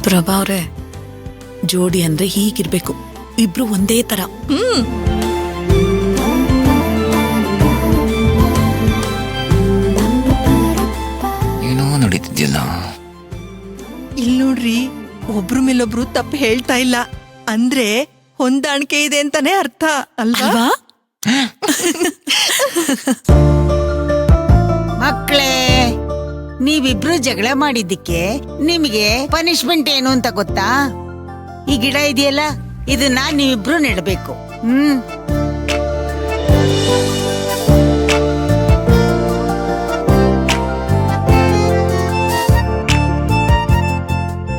ಪ್ರಭಾ ಅವ್ರೆ, ಜೋಡಿ ಅಂದ್ರೆ ಹೀಗಿರ್ಬೇಕು, ಇಬ್ರು ಒಂದೇ ತರ. ಏನೋ ನಡೀತಿದ್ಯಲ್ಲ. ಇಲ್ ನೋಡ್ರಿ, ಒಬ್ರು ಮೇಲೊಬ್ರು ತಪ್ಪು ಹೇಳ್ತಾ ಇಲ್ಲ, ಅಂದ್ರೆ ಹೊಂದಾಣಿಕೆ ಇದೆ ಅಂತಾನೆ ಅರ್ಥ ಅಲ್ವಾ? ಮಕ್ಕಳೇ, ನೀವಿಬ್ರು ಜಗಳ ಮಾಡಿದ್ದಕ್ಕೆ ನಿಮಗೆ ಪನಿಷ್ಮೆಂಟ್ ಏನು ಅಂತ ಗೊತ್ತಾ? ಈ ಗಿಡ ಇದೆಯಲ್ಲ, ಇದನ್ನ ನೀವಿಬ್ರು ನೆಡಬೇಕು.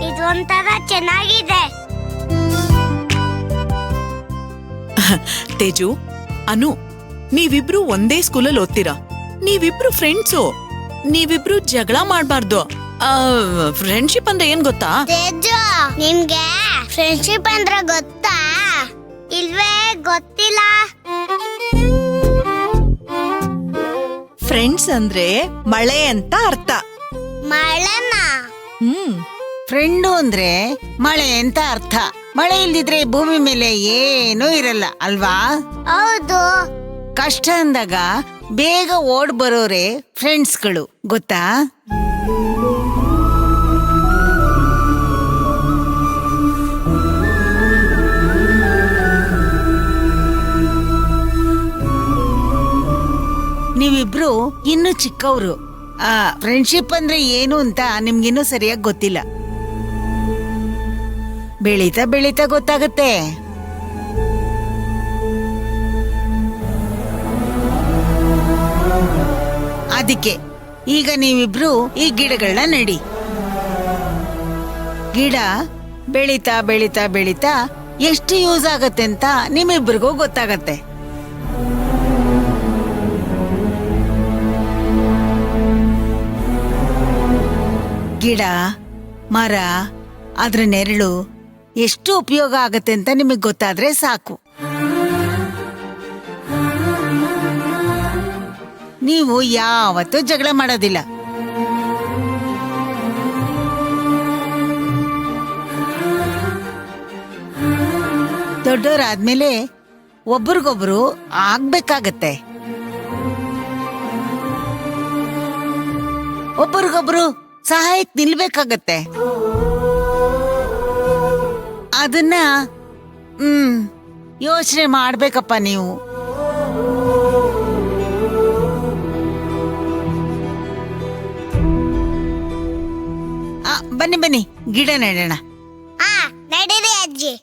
ಇದೊಂಥರ ಚೆನ್ನಾಗಿದೆ. ತೇಜು, ಅನು, ನೀವಿಬ್ರು ಒಂದೇ ಸ್ಕೂಲಲ್ಲಿ ಓದ್ತೀರಾ, ನೀವಿಬ್ರು ಫ್ರೆಂಡ್ಸು, ನೀವಿಬ್ರು ಜಗಳ ಮಾಡ್ಬಾರ್ದು. ಫ್ರೆಂಡ್ಶಿಪ್ ಅಂದ್ರೆ ಏನ್ ಗೊತ್ತಾ? ತೇಜು, ನಿಮ್ಗೆ ಫ್ರೆಂಡ್ಶಿಪ್ ಅಂದ್ರೆ ಗೊತ್ತಾ? ಇಲ್ವೇ ಗೊತ್ತಿಲ್ಲ. ಫ್ರೆಂಡ್ಸ್ ಅಂದ್ರೆ ಮಳೆ ಅಂತ ಅರ್ಥ. ಮಳೆನಾ? ಫ್ರೆಂಡು ಅಂದ್ರೆ ಮಳೆ ಅಂತ ಅರ್ಥ. ಮಳೆ ಇಲ್ದಿದ್ರೆ ಭೂಮಿ ಮೇಲೆ ಏನೂ ಇರಲ್ಲ ಅಲ್ವಾ? ಹೌದು. ಕಷ್ಟ ಅಂದಾಗ ಬೇಗ ಓಡ್ ಬರೋರೆ ಫ್ರೆಂಡ್ಸ್ಗಳು, ಗೊತ್ತಾ? ನೀವಿಬ್ರು ಇನ್ನು ಚಿಕ್ಕವ್ರು. ಫ್ರೆಂಡ್ಶಿಪ್ ಅಂದ್ರೆ ಏನು ಅಂತ ನಿಮ್ಗಿನ್ನೂ ಸರಿಯಾಗಿ ಗೊತ್ತಿಲ್ಲ. ಬೆಳೀತಾ ಬೆಳೀತಾ ಗೊತ್ತಾಗತ್ತೆ. ಅದಕ್ಕೆ ಈಗ ನೀವಿಬ್ರು ಈ ಗಿಡಗಳನ್ನ ನೆಡಿ. ಗಿಡ ಬೆಳೀತಾ ಬೆಳೀತಾ ಬೆಳೀತಾ ಎಷ್ಟು ಯೂಸ್ ಆಗತ್ತೆ ಅಂತ ನಿಮ್ಮಿಬ್ರಿಗೂ ಗೊತ್ತಾಗತ್ತೆ. ಗಿಡ, ಮರ, ಅದ್ರ ನೆರಳು ಎಷ್ಟು ಉಪಯೋಗ ಆಗತ್ತೆ ಅಂತ ನಿಮಗೆ ಗೊತ್ತಾದ್ರೆ ಸಾಕು. ನೀವು ಯಾವತ್ತೂ ಜಗಳ ಮಾಡೋದಿಲ್ಲ. ದೊಡ್ಡವರಾದ್ಮೇಲೆ ಒಬ್ರಿಗೊಬ್ರು ಆಗ್ಬೇಕಾಗತ್ತೆ. ಒಬ್ರಿಗೊಬ್ರು ಸಹಾಯಕ್ಕೆ ನಿಲ್ಬೇಕಾಗತ್ತೆ. ಅದನ್ನ ಯೋಚನೆ ಮಾಡ್ಬೇಕಪ್ಪ ನೀವು. ಬನ್ನಿ ಬನ್ನಿ, ಗಿಡ ನೆಡೋಣ. ನಡೀರಿ ಅಜ್ಜಿ.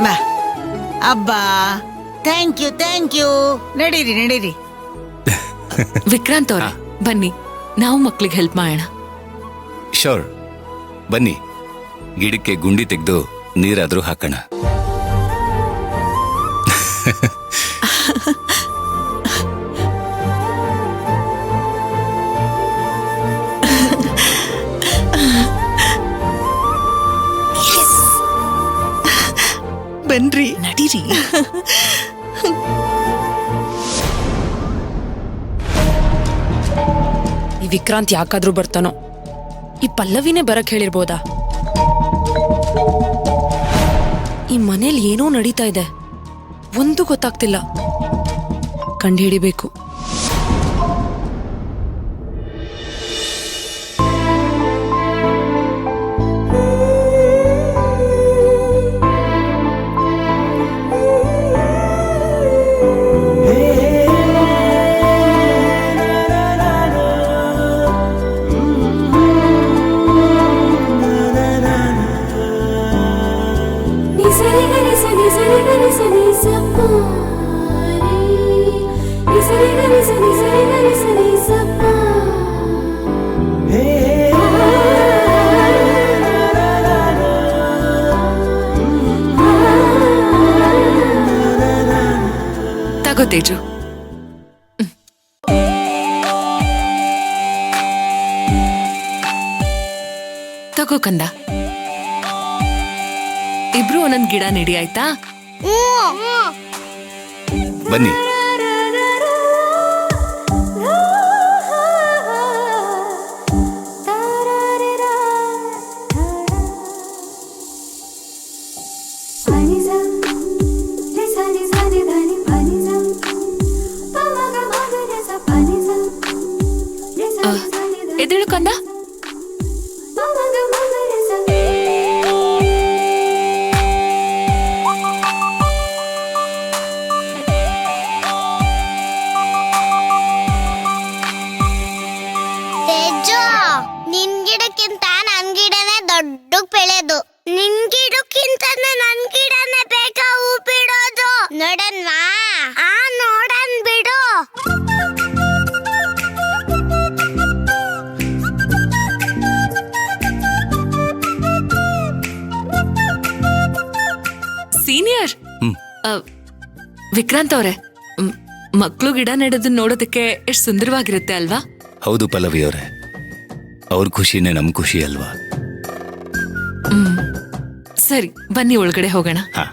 ಬಾ. ಅಬ್ಬಾ, ಥ್ಯಾಂಕ್ ಯು. ನಡೀರಿ ನಡೀರಿ. ವಿಕ್ರಾಂತ್ ಅವ್ರೆ, ಬನ್ನಿ ನಾವು ಮಕ್ಳಿಗೆ ಹೆಲ್ಪ್ ಮಾಡೋಣ. ಶೋರ್, ಬನ್ನಿ, ಗಿಡಕ್ಕೆ ಗುಂಡಿ ತೆಗೆದು ನೀರಾದ್ರೂ ಹಾಕೋಣ. ಬನ್ರಿ, ನಡೀರಿ. ಈ ವಿಕ್ರಾಂತ್ ಯಾಕಾದ್ರೂ ಬರ್ತಾನೋ? ಈ ಪಲ್ಲವಿನೇ ಬರಕ್ ಹೇಳಿರ್ಬೋದಾ? ಈ ಮನೇಲಿ ಏನೋ ನಡೀತಾ ಇದೆ, ಒಂದು ಗೊತ್ತಾಗ್ತಿಲ್ಲ. ಕಂಡುಹಿಡಿಬೇಕು. ತಗೋ ತೇಜು. ತಗೋ ಕಂದ, ಇಬ್ರು ಒಂದೊಂದ್ ಗಿಡ ನೆಡಿ, ಆಯ್ತಾ? ಬನ್ನಿ. ಕಂದ. ತೇಜು, ನಿನ್ ಗಿಡಕ್ಕಿಂತ ನನ್ ಗಿಡನೇ ದೊಡ್ಡ ಬೆಳೆದು, ನಿನ್ ಗಿಡಕ್ಕಿಂತ ನನ್ ಗಿಡನೇ ಬೇಗ ಹೂ ಬಿಡೋದು. ನೋಡನ್ವಾ? ನೋಡನ್ ಬಿಡು. ಸೀನಿಯರ್ ಹ್ಮ್. ವಿಕ್ರಾಂತ್ ಅವ್ರೆ, ಮಕ್ಳು ಗಿಡ ನೆಡೋದನ್ನ ನೋಡೋದಕ್ಕೆ ಎಷ್ಟು ಸುಂದರವಾಗಿರುತ್ತೆ ಅಲ್ವಾ? ಹೌದು ಪಲ್ಲವಿ ಅವರೇ, ಅವ್ರ ಖುಷಿನೇ ನಮ್ ಖುಷಿ ಅಲ್ವಾ? ಸರಿ, ಬನ್ನಿ ಒಳಗಡೆ ಹೋಗೋಣ. ಹಾ,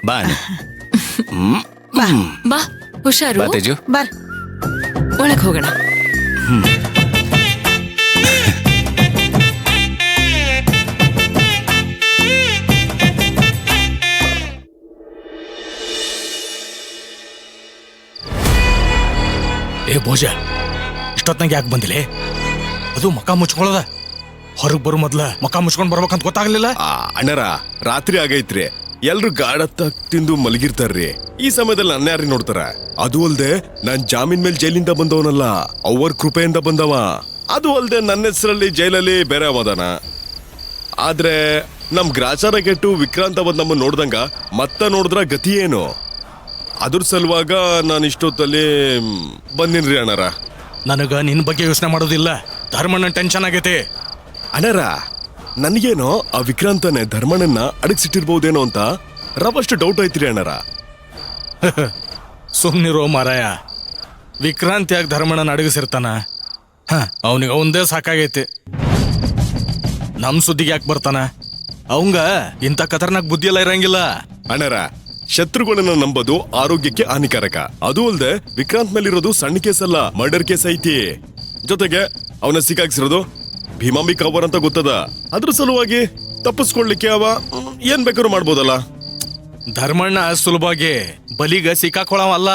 ಬಾ ಅನು. ಹ್ಮ್. ಬಾ, ಹುಷಾರು. ಬಾ ತೇಜು. ಬರ್. ಒಳಗ್ ಹೋಗೋಣ. ಏ ಭೋಜ, ಇಷ್ಟೊತ್ನಾಗ ಯಾಕೆ ಬಂದಿಲ್ಲ? ಅದು ಮಕ ಮುಚ್ಕೊಳ್ಳೋದ. ಹೊರಗ್ ಬರೋ ಮೊದ್ಲ ಮಕ ಮುಚ್ಕೊಂಡ್ ಬರ್ಬೇಕಂತ ಗೊತ್ತಾಗ್ಲಿಲ್ಲ. ಅಣ್ಣರ, ರಾತ್ರಿ ಆಗೈತ್ರಿ, ಎಲ್ರು ಗಾಢತ್ತ ತಿಂದು ಮಲಗಿರ್ತಾರ್ರಿ. ಈ ಸಮಯದಲ್ಲಿ ನನ್ನ ಯಾರಿ ನೋಡ್ತಾರ? ಅದು ಅಲ್ದೆ ನಾನ್ ಜಾಮೀನ್ ಮೇಲೆ ಜೈಲಿಂದ ಬಂದವನಲ್ಲ, ಅವ್ರ ಕೃಪೆಯಿಂದ ಬಂದವ. ಅದು ಅಲ್ದೆ ನನ್ನ ಹೆಸರಲ್ಲಿ ಜೈಲಲ್ಲಿ ಬೇರೆ ಅವದಾನ. ಆದ್ರೆ ನಮ್ ಗ್ರಾಚಾರ ಕೆಟ್ಟು ವಿಕ್ರಾಂತ ಬಂದ್ ನಮ್ಮ ನೋಡ್ದಂಗ ಮತ್ತ ನೋಡಿದ್ರ ಗತಿ ಏನು? ಅದ್ರ ಸಲುವಾಗ ನಾನು ಇಷ್ಟೊತ್ತಲ್ಲಿ ಬಂದಿನ್ರಿ ಅಣ್ಣರ. ನನಗ ನಿನ್ ಬಗ್ಗೆ ಯೋಚನೆ ಮಾಡೋದಿಲ್ಲ, ಧರ್ಮಣ್ಣ ಟೆನ್ಷನ್ ಆಗೈತಿ. ಅಣ್ಣರ, ನನ್ಗೇನೋ ಆ ವಿಕ್ರಾಂತನೇ ಧರ್ಮಣ್ಣನ್ನ ಅಡಗಿಸಿಟ್ಟಿರ್ಬಹುದೇನೋ ಅಂತ ರವಷ್ಟು ಡೌಟ್ ಐತ್ರಿ ಅಣ್ಣರ. ಸುಮ್ನಿರೋ ಮಾರಾಯ, ವಿಕ್ರಾಂತ್ ಯಾಕೆ ಧರ್ಮಣ್ಣನ ಅಡಗಿಸಿರ್ತಾನ? ಅವನಿಗೆ ಅವಂದೇ ಸಾಕಾಗೈತಿ. ನಮ್ ಸುದ್ದಿಗೆ ಯಾಕೆ ಬರ್ತಾನ? ಅವಂಗ ಇಂಥ ಖತರ್ನಾಕ್ ಬುದ್ಧಿ ಎಲ್ಲ ಇರಂಗಿಲ್ಲ. ಅಣ್ಣರ, ಶತ್ರುಗಳನ್ನ ನಂಬೋದು ಆರೋಗ್ಯಕ್ಕೆ ಹಾನಿಕಾರಕ. ಅದು ಅಲ್ದೆ ವಿಕ್ರಾಂತ್ ಮೇಲಿರೋದು ಸಣ್ಣ ಕೇಸ್ ಅಲ್ಲ, ಮರ್ಡರ್ ಕೇಸ್ ಐತಿ. ಜೊತೆಗೆ ಅವನ ಸಿಕ್ಕಾಕ್ಸಿರೋದು ಭೀಮಾಂಬಿಕಾ ಅವರ್ ಅಂತ ಗೊತ್ತದ. ಅದ್ರ ಸಲುವಾಗಿ ತಪ್ಪಿಸ್ಕೊಳ್ಲಿಕ್ಕೆ ಅವ ಏನ್ ಬೇಕಾದ್ರೂ ಮಾಡ್ಬೋದಲ್ಲ. ಧರ್ಮಣ್ಣ ಸುಲಭವಾಗಿ ಬಲಿಗ ಸಿಕ್ಕಾಕೊಳವಲ್ಲ,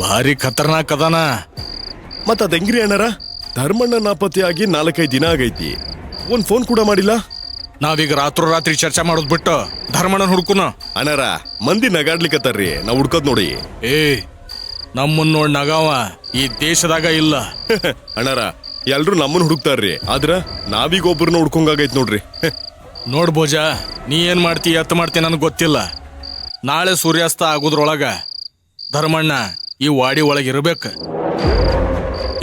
ಭಾರಿ ಖತರ್ನಾಕ್ ಅದಾನ. ಮತ್ತ ಅದಂಗ್ರಿ ಅಣ್ಣರ, ಧರ್ಮಣ್ಣ ನಾಪತ್ತೆಯಾಗಿ 4-5 ದಿನ ಆಗೈತಿ, ಒಂದ್ ಫೋನ್ ಕೂಡ ಮಾಡಿಲ್ಲ. ನಾವೀಗ ರಾತ್ರಿ ಚರ್ಚೆ ಮಾಡೋದ್ ಬಿಟ್ಟು ಧರ್ಮಣ್ಣನ ಹುಡ್ಕುನ. ಅಣ್ಣರ, ಮಂದಿ ನಗಾಡ್ಲಿಕ್ಕತ್ತಾರ್ರಿ, ನಾವ್ ಹುಡ್ಕೋದ್ ನೋಡಿ. ಏ, ನಮ್ಮನ್ ನೋಡ್ ನಗಾವ ಈ ದೇಶದಾಗ ಇಲ್ಲ. ಅಣ್ಣರ, ಎಲ್ರು ನಮ್ಮನ್ನ ಹುಡುಕ್ತಾರ್ರಿ, ಆದ್ರ ನಾವೀಗ ಒಬ್ಬರನ್ನ ಹುಡ್ಕೊಂಗಾಗೈತ್ ನೋಡ್ರಿ. ನೋಡ್ ಭೋಜ, ನೀ ಏನ್ ಮಾಡ್ತಿ ಎತ್ತ ಮಾಡ್ತಿ ನನಗೆ ಗೊತ್ತಿಲ್ಲ. ನಾಳೆ ಸೂರ್ಯಾಸ್ತ ಆಗೋದ್ರೊಳಗ ಧರ್ಮಣ್ಣ ಈ ವಾಡಿ ಒಳಗೆ ಇರ್ಬೇಕ.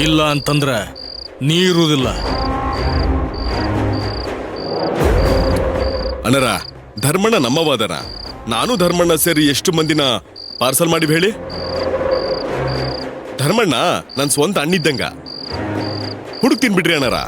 ಇಲ್ಲ ಅಂತಂದ್ರ ನೀ ಇರುವುದಿಲ್ಲ. ಅಣ್ಣರ, ಧರ್ಮಣ್ಣ ನಮ್ಮವಾದನ, ನಾನು ಧರ್ಮಣ್ಣ ಸೇರಿ ಎಷ್ಟು ಮಂದಿನ ಪಾರ್ಸಲ್ ಮಾಡಿ ಹೇಳಿ. ಧರ್ಮಣ್ಣ ನನ್ ಸ್ವಂತ ಅಣ್ಣಿದ್ದಂಗ, ಹುಡುಕ್ತೀನಿ ಬಿಡ್ರಿ ಅಣ್ಣರ.